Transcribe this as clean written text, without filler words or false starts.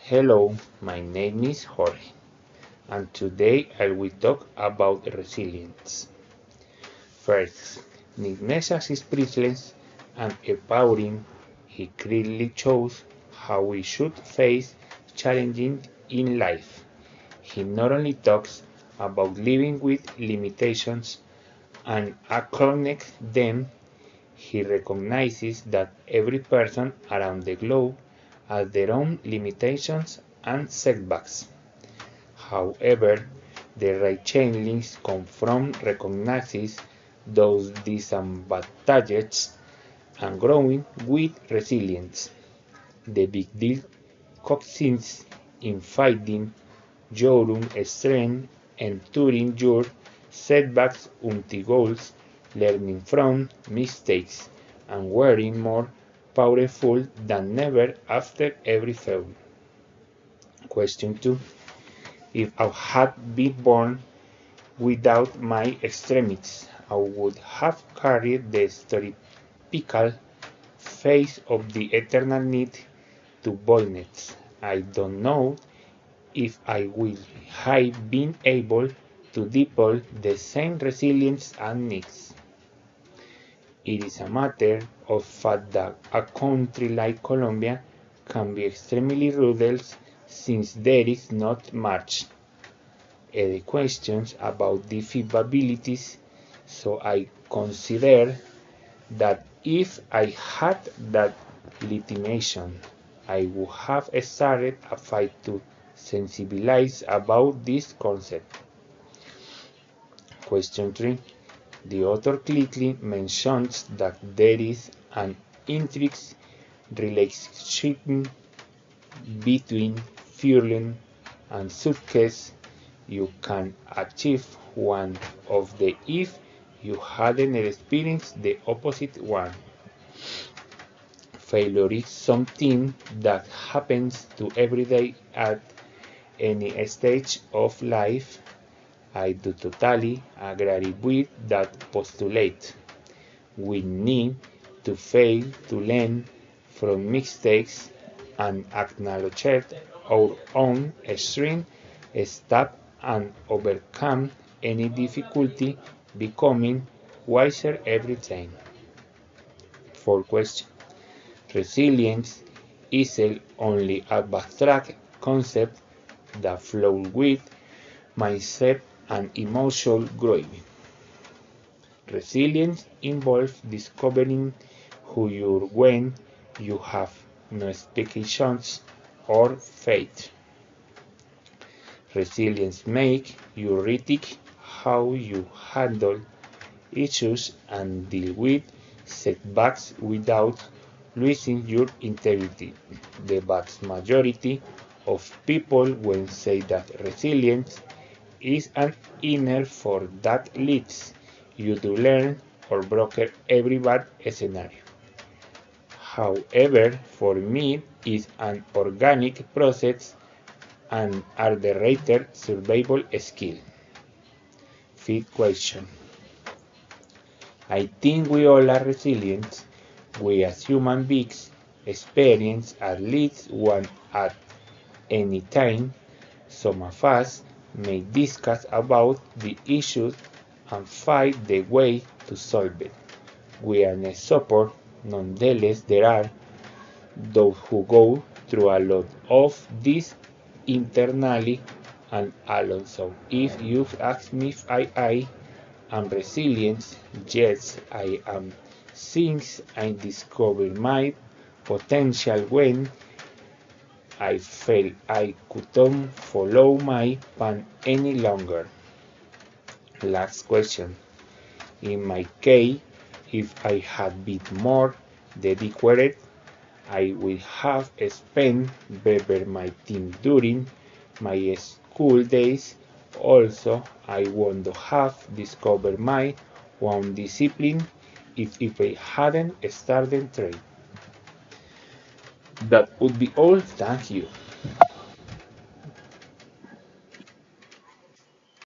Hello, my name is Jorge, and today I will talk about resilience. First, Nignesas is priceless and empowering. He clearly shows how we should face challenges in life. He not only talks about living with limitations and acknowledges them, he recognizes that every person around the globe has their own limitations and setbacks. However, the right chainlinks come from recognizing those disadvantages and growing with resilience. The big deal consists in finding your own strength, enduring your setbacks until goals, learning from mistakes, and wearing more powerful than ever after every failure. Question 2. If I had been born without my extremities, I would have carried the stereotypical face of the eternal need to boldness. I don't know if I would have been able to deploy the same resilience and needs. It is a matter of fact that a country like Colombia can be extremely ruthless since there is not much questions about the feasibilities, so I consider that if I had that legitimation, I would have started a fight to sensibilize about this concept. Question 3. The author clearly mentions that there is an intricate relationship between fueling and success. You can achieve one of the if you hadn't experienced the opposite one. Failure is something that happens to every day at any stage of life. I do totally agree with that postulate. We need to fail to learn from mistakes and acknowledge our own strength, stop and overcome any difficulty, becoming wiser every time. Fourth question. Resilience isn't only an abstract concept that flows with mindset and emotional growth. Resilience involves discovering who you are when you have no expectations or faith. Resilience makes you rethink how you handle issues and deal with setbacks without losing your integrity. The vast majority of people will say that resilience is an inner force that leads you to learn or broker every bad scenario. However, for me, it's an organic process and underrated survival skill. Fifth question. I think we all are resilient. We as human beings experience at least one at any time. Some of us may discuss about the issues and find the way to solve it. We are not support. Nonetheless, there are those who go through a lot of this internally and alone. So if you ask me if I am resilient, yes, I am, since I discovered my potential when I felt I couldn't follow my plan any longer. Last question. In my case, if I had been more dedicated, I would have spent better my team during my school days. Also, I would have discovered my own discipline if I hadn't started trade. That would be all. Thank you.